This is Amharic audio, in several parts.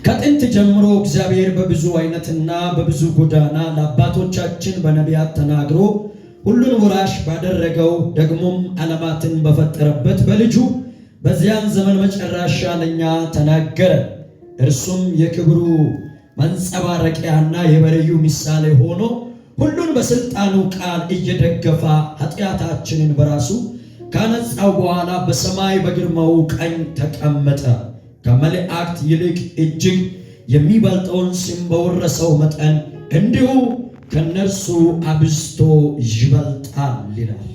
ከጥንት ጀምሮ እግዚአብሔር በብዙ አይነትና በብዙ ጎዳና ለአባቶቻችን በነቢያት ተናግሮ ሁሉን ወራሽ ባደረገው ደግሞም ዓለማትን በፈጠረበት በልጁ በዚያን ዘመን መጨረሻ ለኛ ተናገረ። እርሱም የክብሩ መንጸባረቂያና የበረዩ ምሳሌ ሆኖ ሁሉን በስልጣኑ ቃል እየደገፈ ኃጢአታችንን በራሱ ካነጻው በኋላ በሰማይ በግርማው ቀኝ ተቀመጠ። ከመላእክት ይልቅ እጅግ የሚበልጠውን ስም በወረሰው መጠን እንዲሁ ከነርሱ አብዝቶ ይበልጣል ይላል።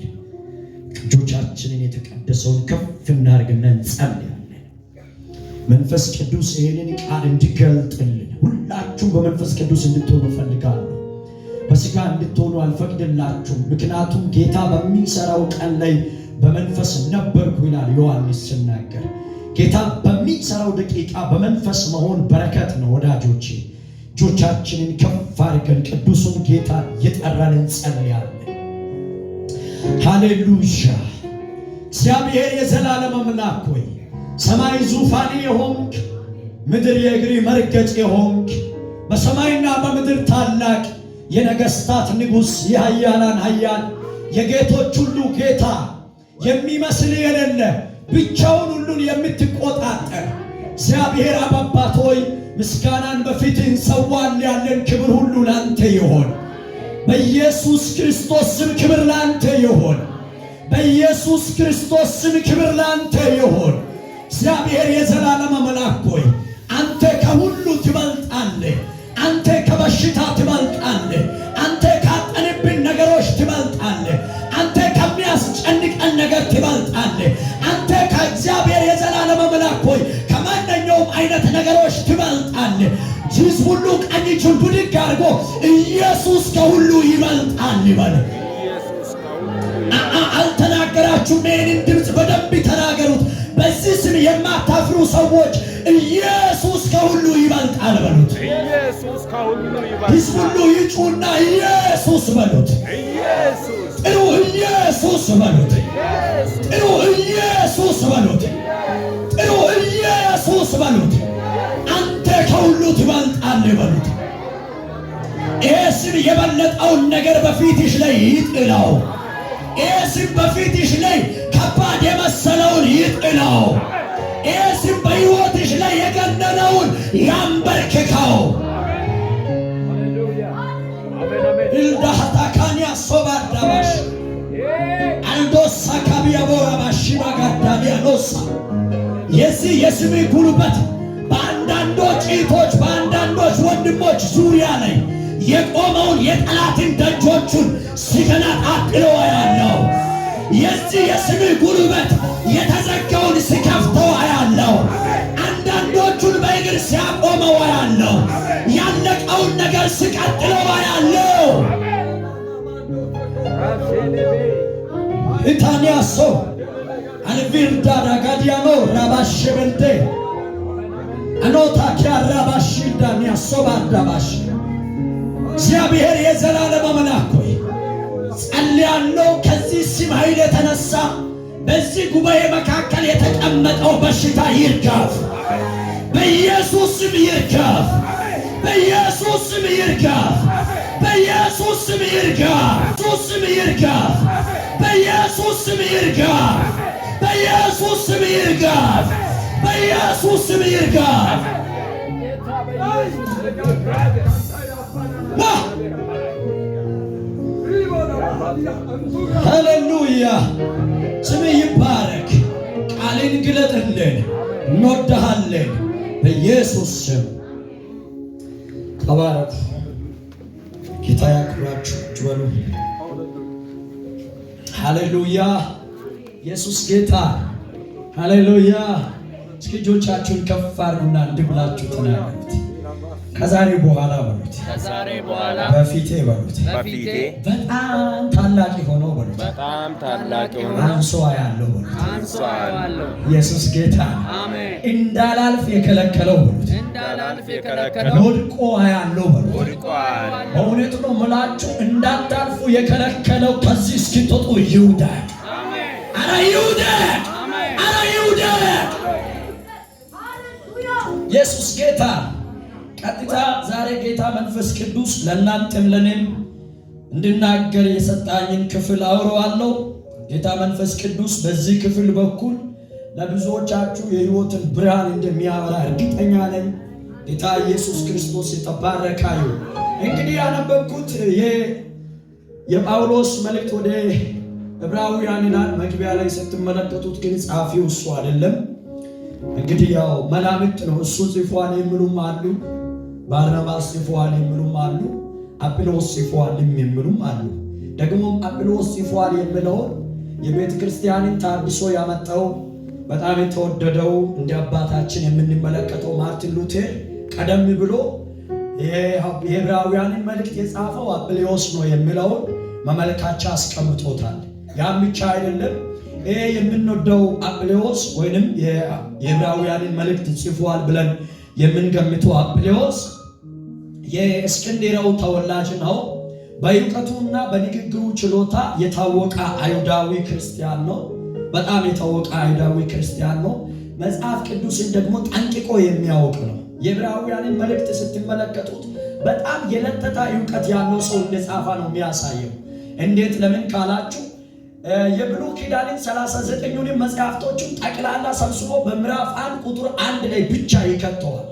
እጆቻችንን የተቀደሰውን ከፍ እናድርግና እንጸልያለን። መንፈስ ቅዱስ ይህንን ቃል እንዲገልጥልን ሁላችሁም በመንፈስ ቅዱስ እንድትሆኑ እፈልጋለሁ። በሥጋ እንድትሆኑ አልፈቅድላችሁም። ምክንያቱም ጌታ በሚሰራው ቀን ላይ በመንፈስ ነበርኩ ይላል ዮሐንስ ሲናገር። ጌታ በሚሰራው ደቂቃ በመንፈስ መሆን በረከት ነው ወዳጆቼ። እጆቻችንን ከፍ አድርገን ቅዱሱን ጌታ እየጠራን እንጸልያለን። ሃሌሉያ። እግዚአብሔር የዘላለም አምላክ ሆይ ሰማይ ዙፋኔ የሆንክ ምድር የእግሪ መርገጥ የሆንክ በሰማይና በምድር ታላቅ የነገስታት ንጉሥ የኃያላን ኃያል የጌቶች ሁሉ ጌታ የሚመስል የሌለ ብቻውን ሁሉን የምትቆጣጠር እግዚአብሔር አባት ሆይ ምስጋናን በፊትህ እንሰዋለን። ያለን ክብር ሁሉ ላንተ ይሆን። በኢየሱስ ክርስቶስ ስም ክብር ላንተ ይሆን። በኢየሱስ ክርስቶስ ስም ክብር ላንተ ይሆን። እግዚአብሔር የዘላለም አምላክ ሆይ አንተ ከሁሉ ትበልጣለህ። አንተ ከበሽታ ትበልጣለህ። አንተ ካጠንብን ነገሮች ትበልጣለህ። አንተ ከሚያስጨንቀን ነገር ትበልጣለህ። አንተ ከእግዚአብሔር የዘላለም አምላክ ሆይ ከማንኛውም አይነት ነገሮች ትበልጣለህ። ሕዝብ ሁሉ ቀኝ እጁን ብድግ አድርጎ ኢየሱስ ከሁሉ ይበልጣል ይበል። አልተናገራችሁም? ይህንን ድምፅ በደንብ ተናገሩት። በዚህ ስም የማታፍሩ ሰዎች ኢየሱስ ከሁሉ ይበልጣል በሉት። ሕዝብ ሁሉ ይጩና ኢየሱስ በሉት። ጥሩ ኢየሱስ በሉት። ጥሩ ኢየሱስ በሉት። ጥሩ ኢየሱስ በሉት። አንተ ከሁሉ ትበልጣለህ በሉት። ይሄ ስም የበለጠውን ነገር በፊትሽ ላይ ይጥለው። ይሄ ስም በፊትሽ ላይ ከባድ የመሰለውን ይጥለው። ይሄ ስም በሕይወትሽ ላይ የገነነውን ያንበርክከው። ኢልዳሃታካንያ ሶባዳባሽ አልዶሳ ካቢያ ቦራባሽ ባጋዳሊያኖሳ የዚህ የስም ጉልበት በአንዳንዶች እህቶች በአንዳንዶች ወንድሞች ዙሪያ ላይ የቆመውን የጠላትን ደጆቹን ሲገነጣጥለው ያለው የዚህ የስም ጉልበት የተዘጋውን ሲከፍተው ያለው አንዳንዶቹን በእግር ሲያቆመው ያለው ያለቀውን ነገር ሲቀጥለው ያለው ኢታኒያሶ አልቪርዳ ዳጋዲያኖ ራባሽበልዴ አኖታ ኪያራባሽዳ ኒያሶባዳባሽ እግዚአብሔር የዘላለም አምላክ ሆይ ጸልያለሁ። ከዚህ ስም ኃይል የተነሳ በዚህ ጉባኤ መካከል የተቀመጠው በሽታ ይርገፍ፣ በኢየሱስ ስም ይርገፍ፣ በኢየሱስ ስም ይርገፍ፣ በኢየሱስ ስም ይርገፍ፣ በኢየሱስ ስም ይርገፍ፣ በኢየሱስ ስም ይርገፍ፣ በኢየሱስ ስም ይርገፍ፣ በኢየሱስ ስም ይርገፍ። ሃሌሉያ። ስምህ ይባረክ። ቃልን ግለጥልን። እንወድሃለን በኢየሱስ ስም። ተባረኩ። ጌታ ያክብራችሁ። ትበሉ። ሃሌሉያ። ኢየሱስ ጌታ። ሃሌሉያ። እስኪ እጆቻችሁን ከፍ አድርጉና እንዲህ ብላችሁ ተናገሩት። ከዛሬ በኋላ በሉት፣ ከዛሬ በኋላ በፊቴ በሉት፣ በፊቴ በጣም ታላቅ የሆነው በሉት፣ በጣም ታላቅ የሆነው አንሶ ያለው በሉት፣ አንሶ ያለው ኢየሱስ ጌታ አሜን። እንዳላልፍ የከለከለው በሉት፣ እንዳላልፍ የከለከለው ወድቆ ያለው በሉት፣ ወድቆ ያለው በእውነት ነው የምላችሁ እንዳታልፉ የከለከለው ከዚህ እስኪወጡ ይውደቅ። አሜን። አረ ይውደቅ፣ አሜን። አረ ይውደቅ። ኢየሱስ ጌታ። ቀጥታ ዛሬ ጌታ መንፈስ ቅዱስ ለእናንተም ለኔም እንድናገር የሰጣኝን ክፍል አወራዋለሁ። ጌታ መንፈስ ቅዱስ በዚህ ክፍል በኩል ለብዙዎቻችሁ የሕይወትን ብርሃን እንደሚያበራ እርግጠኛ ነኝ። ጌታ ኢየሱስ ክርስቶስ የተባረከ ይሁን። እንግዲህ ያነበብኩት የጳውሎስ መልእክት ወደ ዕብራውያን ይላል። መግቢያ ላይ ስትመለከቱት ግን ጻፊው እሱ አይደለም። እንግዲህ ያው መላምት ነው። እሱ ጽፏል የሚሉም አሉ፣ ባርናባስ ጽፏል የሚሉም አሉ፣ አጵሎስ ጽፏል የሚሉም አሉ። ደግሞም አጵሎስ ጽፏል የሚለውን የቤተ ክርስቲያንን ታድሶ ያመጣው በጣም የተወደደው እንደ አባታችን የምንመለከተው ማርቲን ሉተር ቀደም ብሎ የዕብራውያንን መልእክት የጻፈው አጵሎስ ነው የሚለውን መመልካቻ አስቀምጦታል። ያም ብቻ አይደለም። ይሄ የምንወደው አጵሎስ ወይንም የዕብራውያንን መልእክት ጽፏል ብለን የምንገምተው አጵሎስ የእስክንድርያው ተወላጅ ነው። በእውቀቱና በንግግሩ ችሎታ የታወቀ አይሁዳዊ ክርስቲያን ነው። በጣም የታወቀ አይሁዳዊ ክርስቲያን ነው። መጽሐፍ ቅዱስን ደግሞ ጠንቅቆ የሚያውቅ ነው። የዕብራውያንን መልእክት ስትመለከቱት በጣም የለጠጠ እውቀት ያለው ሰው እንደጻፈ ነው የሚያሳየው። እንዴት ለምን ካላችሁ የብሉይ ኪዳንን 39ኙንም መጽሐፍቶችን ጠቅላላ ሰብስቦ በምዕራፍ 1 ቁጥር 1 ላይ ብቻ ይከተዋል።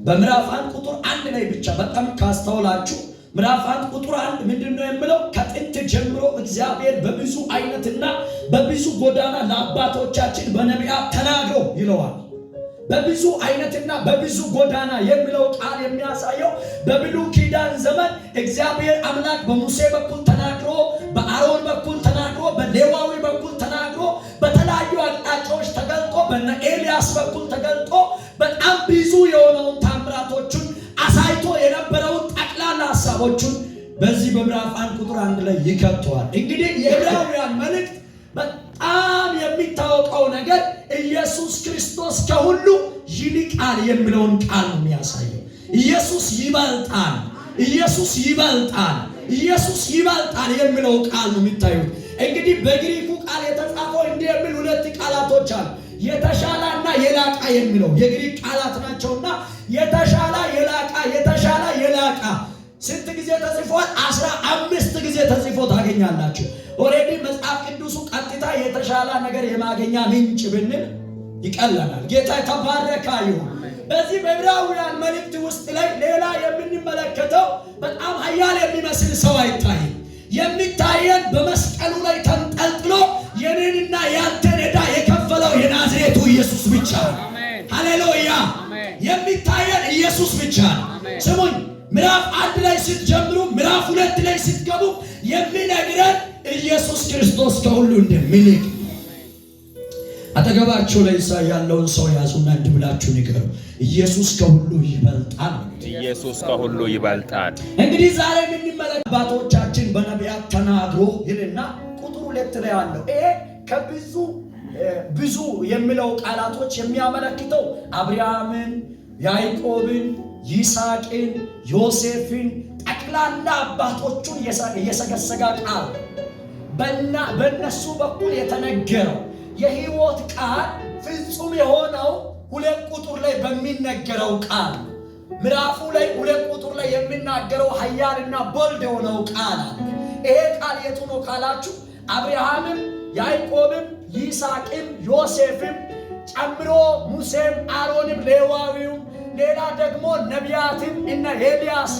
በምዕራፍ 1 ቁጥር 1 ላይ ብቻ። በጣም ካስተውላችሁ ምዕራፍ 1 ቁጥር 1 ምንድነው የሚለው? ከጥንት ጀምሮ እግዚአብሔር በብዙ አይነትና በብዙ ጎዳና ለአባቶቻችን በነቢያት ተናግሮ ይለዋል። በብዙ አይነትና በብዙ ጎዳና የሚለው ቃል የሚያሳየው በብሉይ ኪዳን ዘመን እግዚአብሔር አምላክ በሙሴ በኩል ተናግሮ፣ በአሮን በኩል ተናግሮ፣ በሌዋዊ በኩል ተናግሮ፣ በተለያዩ አቅጣጫዎች ተገልጦ፣ በነ ኤልያስ በኩል ተገልጦ በጣም ብዙ የሆነውን ታምራቶቹን አሳይቶ የነበረውን ጠቅላላ ሐሳቦቹን በዚህ በምዕራፍ 1 ቁጥር 1 ላይ ይከተዋል። እንግዲህ የዕብራውያን መልእክት በጣም የሚታወቀው ነገር ኢየሱስ ክርስቶስ ከሁሉ ይልቃል የሚለውን ቃል ነው የሚያሳየው። ኢየሱስ ይበልጣል፣ ኢየሱስ ይበልጣል፣ ኢየሱስ ይበልጣል የሚለው ቃል ነው የሚታዩት። እንግዲህ በግሪኩ ቃል የተጻፈው እንዲህ የሚል ሁለት ቃላቶች አሉ። የተሻለና የላቀ የሚለው የግሪክ ቃላት ናቸውና የተሻለ የላቀ፣ የተሻለ የላቀ ስንት ጊዜ ተጽፏል? 15 ጊዜ ተጽፎ ታገኛላችሁ። ኦሬዲ መጽሐፍ ቅዱሱ ቀጥታ የተሻለ ነገር የማገኛ ምንጭ ብንል ይቀለናል። ጌታ የተባረከ ይሁን። በዚህ በዕብራውያን መልእክት ውስጥ ላይ ሌላ የምንመለከተው በጣም ኃያል የሚመስል ሰው አይታይም። የሚታየን በመስቀሉ ላይ ተንጠልጥሎ የኔንና ያንተን ዕዳ የከፈለው የናዝሬቱ ኢየሱስ ብቻ ነው። ሃሌሉያ! የሚታየን ኢየሱስ ብቻ ነው። ስሙኝ፣ ምዕራፍ 1 ላይ ስትጀምሩ ምዕራፍ 2 ላይ ስትገቡ የሚነግረን ኢየሱስ ክርስቶስ ከሁሉ እንደሚልቅ። አጠገባችሁ ላይ ያለውን ሰው ያዙና እንዲህ ብላችሁ ንገሩ፣ ኢየሱስ ከሁሉ ይበልጣል። ኢየሱስ ከሁሉ ይበልጣል። እንግዲህ ዛሬ የምንመለከተው አባቶቻችን በነቢያት ተናግሮ ይልና ቁጥር 2 ላይ አለው። ይሄ ከብዙ ብዙ የሚለው ቃላቶች የሚያመለክተው አብርሃምን፣ ያዕቆብን፣ ይስሐቅን፣ ዮሴፍን ጠቅላላ አባቶቹን የሰገሰጋ ቃል በእነሱ በኩል የተነገረው የሕይወት ቃል ፍጹም የሆነው 2 ቁጥር ላይ በሚነገረው ቃል ምዕራፉ ላይ 2 ቁጥር ላይ የሚናገረው ኃያልና ቦልድ የሆነው ቃል አለ። ይሄ ቃል የቱ ነው ካላችሁ አብርሃምም፣ ያዕቆብም፣ ይስሐቅም፣ ዮሴፍም ጨምሮ ሙሴም፣ አሮንም፣ ሌዋዊውም ሌላ ደግሞ ነቢያትም እና ኤልያስ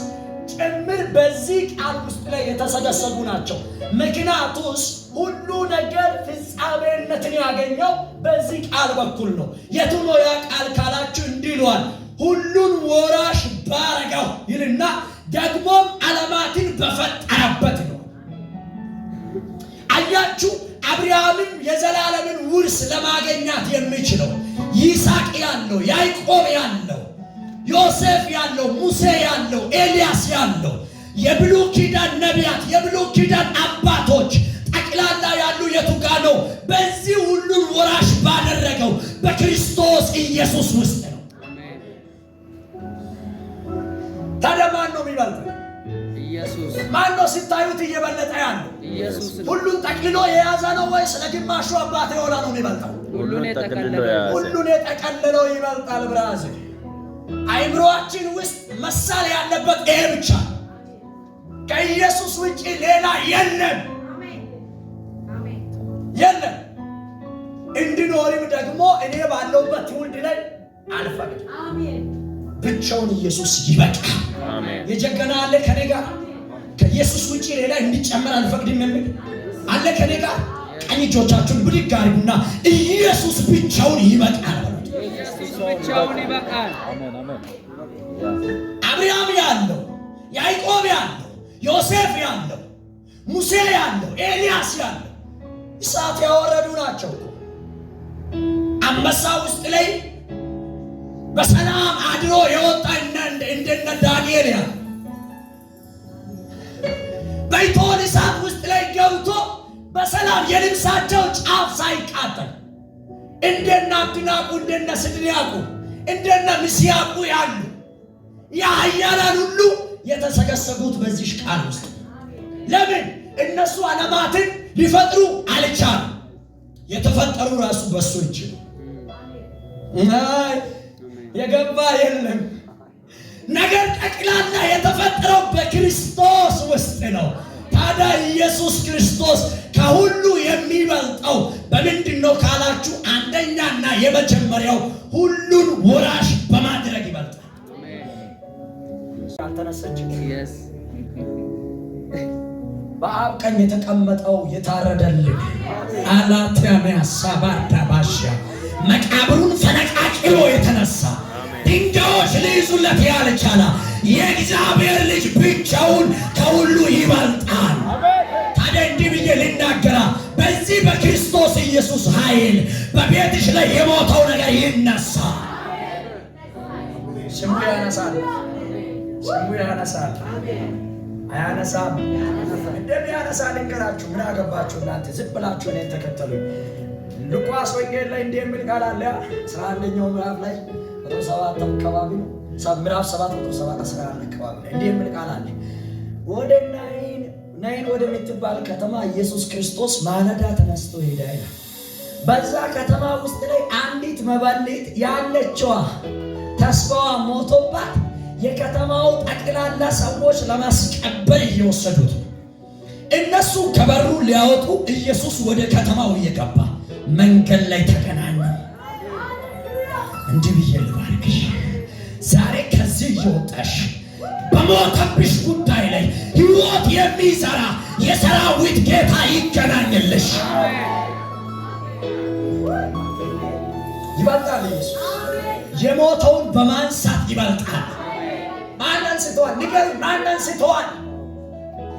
ጭምር በዚህ ቃል ውስጥ ላይ የተሰገሰጉ ናቸው። ምክንያቱስ ሁሉ ነገር ፍጻሜነትን ያገኘው በዚህ ቃል በኩል ነው። የቱ ነው ያ ቃል ካላችሁ እንዲህ ይለዋል፣ ሁሉን ወራሽ ባረገው ይልና ደግሞም ዓለማትን በፈጠረበት ነው። አያችሁ፣ አብርሃምም የዘላለምን ውርስ ለማግኘት የሚችለው ይስሐቅ ያለው፣ ያዕቆብ ያለው፣ ዮሴፍ ያለው፣ ሙሴ ያለው፣ ኤልያስ ያለው የብሉይ ኪዳን ነቢያት የብሉይ ኪዳን አባቶች ጠቅላላ ያሉ የቱ ጋ ነው? በዚህ ሁሉን ወራሽ ባደረገው በክርስቶስ ኢየሱስ ውስጥ ነው። ታዲያ ማን ነው የሚበልጠው? ኢየሱስ። ማን ነው ስታዩት እየበለጠ ያለው? ኢየሱስ። ሁሉን ጠቅልሎ የያዘ ነው ወይስ ለግማሹ አባት የሆነ ነው የሚበልጠው? ሁሉን የጠቀለለው ይበልጣል። ብራዝ አይምሮአችን ውስጥ መሳል ያለበት ይሄ ብቻ። ከኢየሱስ ውጪ ሌላ የለም የለም። እንድኖርም ደግሞ እኔ ባለውበት ትውልድ ላይ አልፈቅድም። ብቻውን ኢየሱስ ይበቃል። የጀገና አለ ከኔ ጋር። ከኢየሱስ ውጪ ሌላ እንዲጨመር አልፈቅድም የሚል አለ ከኔ ጋር። ቀኝ እጆቻችሁን ብድግ አድርጉና ኢየሱስ ብቻውን ይበቃል። ኢየሱስ ብቻውን ይበቃል። አብርሃም ያለው፣ ያዕቆብ ያለው፣ ዮሴፍ ያለው፣ ሙሴ ያለው፣ ኤልያስ ያለው እሳት ያወረዱ ናቸው። አንበሳ ውስጥ ላይ በሰላም አድሮ የወጣ እንደነ ዳንኤል ያለ በእቶን እሳት ውስጥ ላይ ገብቶ በሰላም የልብሳቸው ጫፍ ሳይቃጠል እንደነ አብደናጎ እንደነ ሲድራቅ እንደነ ሚሳቅ ያሉ የኃያላን ሁሉ የተሰገሰጉት በዚህ ቃል ውስጥ። ለምን? እነሱ ዓለማትን ሊፈጥሩ አልቻሉም። የተፈጠሩ ራሱ በሱ እጅ ነው። የገባ የለም። ነገር ጠቅላላ የተፈጠረው በክርስቶስ ውስጥ ነው። ታዲያ ኢየሱስ ክርስቶስ ከሁሉ የሚበልጠው በምንድን ነው ካላችሁ፣ አንደኛና የመጀመሪያው ሁሉን ወራሽ በማድረግ ይበልጣል። አልተነሳችም። በአብ ቀኝ የተቀመጠው የታረደልን አላትያሚያ ሳባዳባሻ መቃብሩን ፈነቃቅሎ የተነሳ ድንጋዮች ሊይዙለት ያልቻለ የእግዚአብሔር ልጅ ብቻውን ከሁሉ ይበልጣል። ታዲያ እንዲህ ብዬ ልናገራ፣ በዚህ በክርስቶስ ኢየሱስ ኃይል በቤትሽ ላይ የሞተው ነገር ይነሳ። ስሙ ያነሳል፣ ስሙ ያነሳል። አያነሳም። እንደሚያነሳ ልንገራችሁ። ምን አገባችሁ እናንተ? ዝም ብላችሁ እኔን ተከተሉኝ። ሉቃስ ወንጌል ላይ እንዲህ የሚል ቃል አለ። 11ኛው ምዕራፍ ላይ 7 አካባቢ ነው። ምዕራፍ 7 11 አካባቢ ላይ እንዲህ የሚል ቃል አለ። ወደ ናይን ወደምትባል ከተማ ኢየሱስ ክርስቶስ ማለዳ ተነስቶ ሄደ ይላል። በዛ ከተማ ውስጥ ላይ አንዲት መበለት ያለችዋ ተስፋዋ ሞቶባት የከተማው ጠቅላላ ሰዎች ለማስቀበር እየወሰዱት ነው። እነሱ ከበሩ ሊያወጡ ኢየሱስ ወደ ከተማው እየገባ መንገድ ላይ ተገናኙ። እንዲህ ብዬ ልባርክሽ፣ ዛሬ ከዚህ እየወጣሽ በሞተብሽ ጉዳይ ላይ ሕይወት የሚዘራ የሰራዊት ጌታ ይገናኝልሽ። ይበልጣል። ኢየሱስ የሞተውን በማንሳት ይበልጣል። ማን አንስተዋል? ንገር፣ ማን አንስተዋል?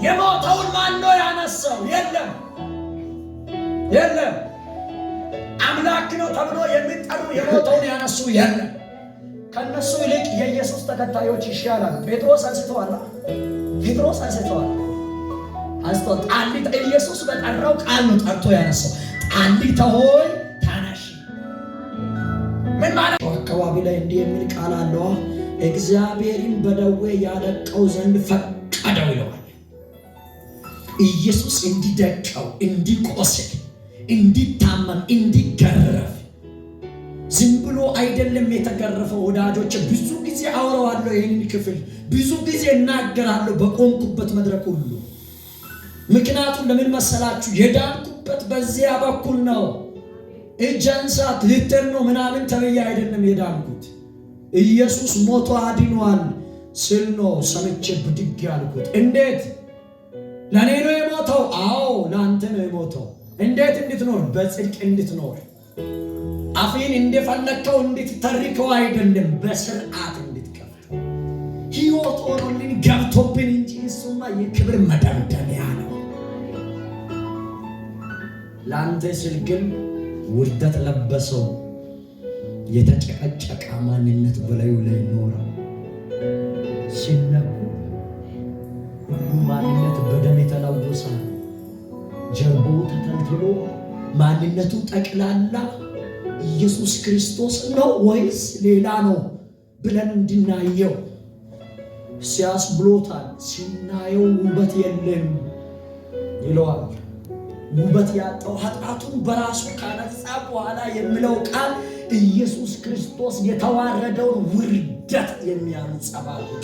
የሞተውን ማን ነው ያነሳው? የለም፣ የለም። አምላክ ነው ተብሎ የሚጠሩ የሞተውን ያነሱ የለም። ከነሱ ይልቅ የኢየሱስ ተከታዮች ይሻላል። ጴጥሮስ አንስተዋል። ጴጥሮስ አንስተዋል። ጣሊት ኢየሱስ በጠራው ቃል ነው ጠርቶ ያነሳው። ጣሊት ሆይ ተነሽ። ምን ማለት ነው? አካባቢ ላይ እንዲህ የሚል ቃል አለው። እግዚአብሔርን በደዌ ያለቀው ዘንድ ፈቀደው ይለዋል። ኢየሱስ እንዲደቀው፣ እንዲቆስል፣ እንዲታመም፣ እንዲገረፍ ዝም ብሎ አይደለም የተገረፈው። ወዳጆች ብዙ ጊዜ አወራዋለሁ፣ ይህንን ክፍል ብዙ ጊዜ እናገራለሁ በቆምኩበት መድረክ ሁሉ። ምክንያቱም ለምን መሰላችሁ? የዳንኩበት በዚያ በኩል ነው። እጅ አንሳት ልትር ነው ምናምን ተብዬ አይደለም የዳንኩት። ኢየሱስ ሞቶ አድኗል ስል ነው ሰምቼ ብድግ ያልኩት። እንዴት? ለእኔ ነው የሞተው? አዎ ለአንተ ነው የሞተው። እንዴት? እንድትኖር፣ በጽድቅ እንድትኖር፣ አፌን እንደፈለከው እንድትተርከው አይደለም፣ በስርዓት እንድትከፍል ሕይወት ሆኖልን ገብቶብን እንጂ እሱማ የክብር መደምደሚያ ነው። ለአንተ ስል ግን ውርደት ለበሰው የተጨቀጨቀ ማንነት በላዩ ላይ ኖረ። ሲነኩ ሁሉ ማንነት በደም የተለወሰ ጀርባው ተተልትሎ ማንነቱ ጠቅላላ ኢየሱስ ክርስቶስ ነው ወይስ ሌላ ነው ብለን እንድናየው ሲያስብሎታል። ሲናየው ውበት የለም ይለዋል። ውበት ያጣው ኃጢአቱን በራሱ ካነጻ በኋላ የሚለው ቃል ኢየሱስ ክርስቶስ የተዋረደውን ውርደት የሚያንጸባርቅ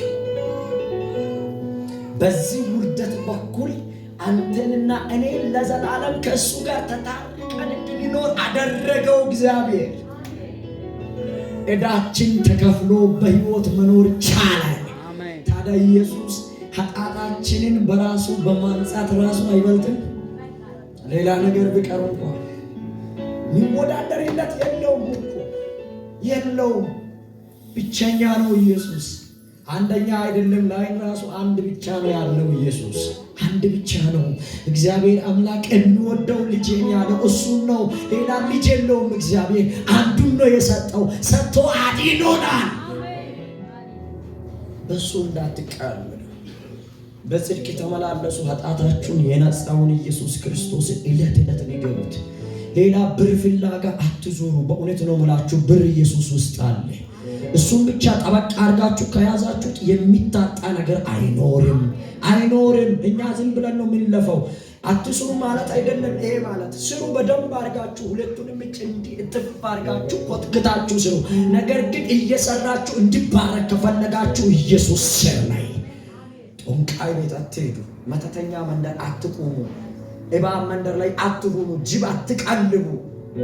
በዚህ ውርደት በኩል አንተንና እኔ ለዘላለም ከእሱ ጋር ተጣርቀን እንድንኖር አደረገው እግዚአብሔር። ዕዳችን ተከፍሎ በሕይወት መኖር ቻለ። ታዲያ ኢየሱስ ኃጢአታችንን በራሱ በማንጻት ራሱ አይበልጥም? ሌላ ነገር ቢቀር እንኳን የሚወዳደርለት የለውም እኮ የለውም። ብቸኛ ነው ኢየሱስ። አንደኛ አይደለም፣ ላይን ራሱ አንድ ብቻ ነው ያለው ኢየሱስ አንድ ብቻ ነው። እግዚአብሔር አምላክ የሚወደው ልጄን ያለው እሱን ነው። ሌላ ልጅ የለውም። እግዚአብሔር አንዱን ነው የሰጠው። ሰጥቶ አድኖናል። በሱ እንዳትቀልዱ። በጽድቅ ተመላለሱ፣ ኃጢአታችሁን የነጻውን ኢየሱስ ክርስቶስን ዕለት ዕለት ንገሩት። ሌላ ብር ፍላጋ አትዞሩ። በእውነት ነው የምላችሁ፣ ብር ኢየሱስ ውስጥ አለ። እሱም ብቻ ጠበቅ አድርጋችሁ ከያዛችሁት የሚታጣ ነገር አይኖርም አይኖርም። እኛ ዝም ብለን ነው የምንለፈው። አትስሩ ማለት አይደለም። ይሄ ማለት ስሩ፣ በደንብ አድርጋችሁ ሁለቱንም እጭ እጥፍ አድርጋችሁ ኮትክታችሁ ስሩ። ነገር ግን እየሰራችሁ እንዲባረክ ከፈለጋችሁ ኢየሱስ ስር ላይ ጦንቃይ ቤት አትሄዱ፣ መተተኛ መንደር አትቁሙ፣ እባብ መንደር ላይ አትሁኑ፣ ጅብ አትቀልቡ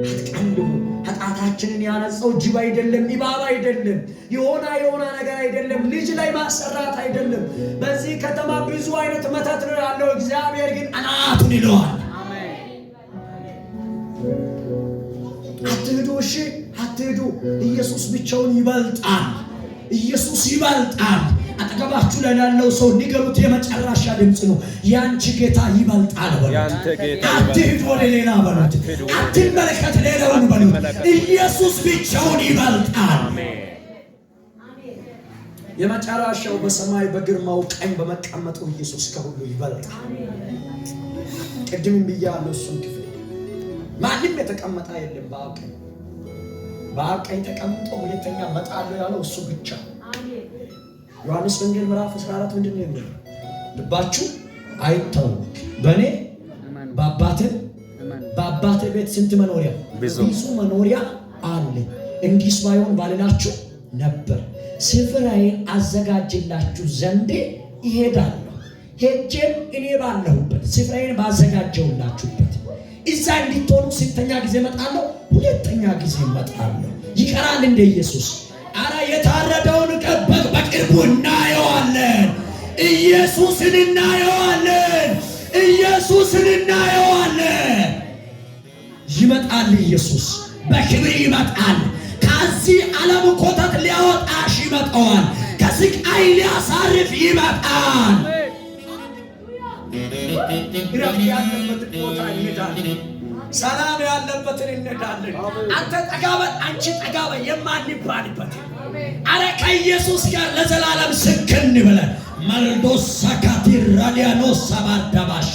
አትቀልቡ። ኃጢአታችንን ያነጻው ጅብ አይደለም፣ እባብ አይደለም፣ የሆነ ነገር አይደለም፣ ልጅ ላይ ማሰራት አይደለም። በዚህ ከተማ ብዙ አይነት መተት ነው ያለው። እግዚአብሔር ግን አናቱን ይለዋል። አትሄዱ፣ እሺ አትሄዱ። ኢየሱስ ብቻውን ይበልጣል። ኢየሱስ ይበልጣል። አጠገባችሁ ላይ ያለው ሰው ንገሩት። የመጨረሻ ድምፅ ነው። ያንቺ ጌታ ይበልጣል በሉት። አትሂድ ወደ ሌላ በሉት። አትመለከት ሌላውን በሉት። ኢየሱስ ብቻውን ይበልጣል። የመጨረሻው በሰማይ በግርማው ቀኝ በመቀመጡ ኢየሱስ ከሁሉ ይበልጣል። ቅድም ብያለሁ። እሱን ክፍል ማንም የተቀመጠ የለም። በአብ ቀኝ ተቀምጦ ሁለተኛ መጣለሁ ያለው እሱ ብቻ። ዮሐንስ ወንጌል ምዕራፍ 14 ምንድን ነው የሚለው? ልባችሁ አይታወክ፣ በእኔ በአባቴ ቤት ስንት መኖሪያ ብዙ መኖሪያ አለ። እንዲህስ ባይሆን ባልላችሁ ነበር። ስፍራዬን አዘጋጅላችሁ ዘንድ ይሄዳለሁ። ሄጄም እኔ ባለሁበት ስፍራዬን ባዘጋጀሁላችሁበት እዛ እንድትሆኑ ስንተኛ ጊዜ እመጣለሁ? ሁለተኛ ጊዜ እመጣለሁ። ይቀራል እንደ ኢየሱስ? አረ የታረደውን በግ በቅርቡ እናየዋለን። ኢየሱስን እናየዋለን። ኢየሱስን እናየዋለን። ይመጣል። ኢየሱስ በክብር ይመጣል። ከዚህ ዓለም ኮተት ሊያወጣሽ ይመጣል። ከስቃይ ሊያሳርፍ ይመጣል። ረፍት ያለበትን ቦታ እንሄዳለን። ሰላም ያለበትን እንሄዳለን። አንተ ጠጋበል፣ አንቺ ጠጋበል የማንባልበት አረ ከኢየሱስ ጋር ለዘላለም ስክን ብለን መልዶስ ሰካቲ ራዲያኖስ ሰባዳባሻ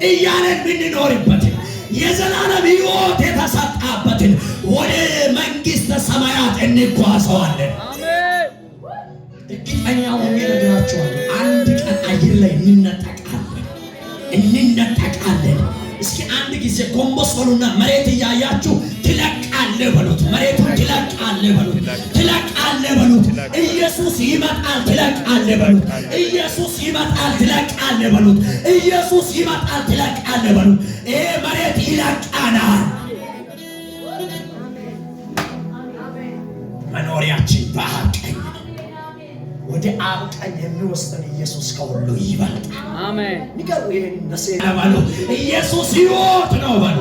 እያለን የምንኖርበትን የዘላለም ሕይወት የተሰጣበትን ወደ መንግሥተ ሰማያት እንጓዘዋለን። እርግጠኛ ሆኜ እነግራችኋለሁ፣ አንድ ቀን አየር ላይ እንነጠቃለን። እስኪ አንድ ጊዜ ጎንበስ በሉና መሬት እያያችሁ ትለቃለህ በሉት። መሬቱን ትለቃለህ በሉት። ትለቃለህ በሉት። ኢየሱስ ይመጣል። ትለቃለህ በሉት። ኢየሱስ ይመጣል። ትለቃለህ በሉት። ኢየሱስ ይመጣል። ትለቃለህ በሉት። ይሄ መሬት ይለቃናል። መኖሪያችን በአብ ቀኝ ወደ አብ ቀኝ የሚወስደን ኢየሱስ ከሁሉ ይበልጣል። አሜን። ንገሩ ይሄን ነሴና ባሉ ኢየሱስ ሕይወት ነው ባሉ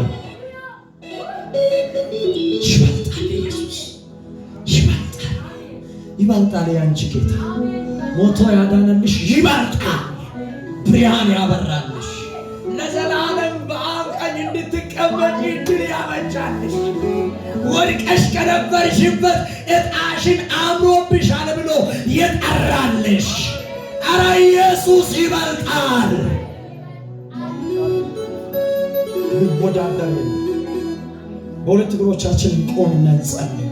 ይበልጣል። ኢየሱስ ይበልጣል። ይበልጣል። ያንቺ ጌታ ሞቶ ያዳነልሽ ይበልጣል። ብርሃን ያበራልሽ ለዘላለም በአብ ቀኝ እንድትቀመጪ ድል ያበጃልሽ። ወድቀሽ ከነበርሽበት ዕጣሽን አምሮብሻል ብሎ የጠራልሽ አረ ኢየሱስ ይበልጣል። ወዳደር በሁለት እግሮቻችን ቆመን እንጸልይ።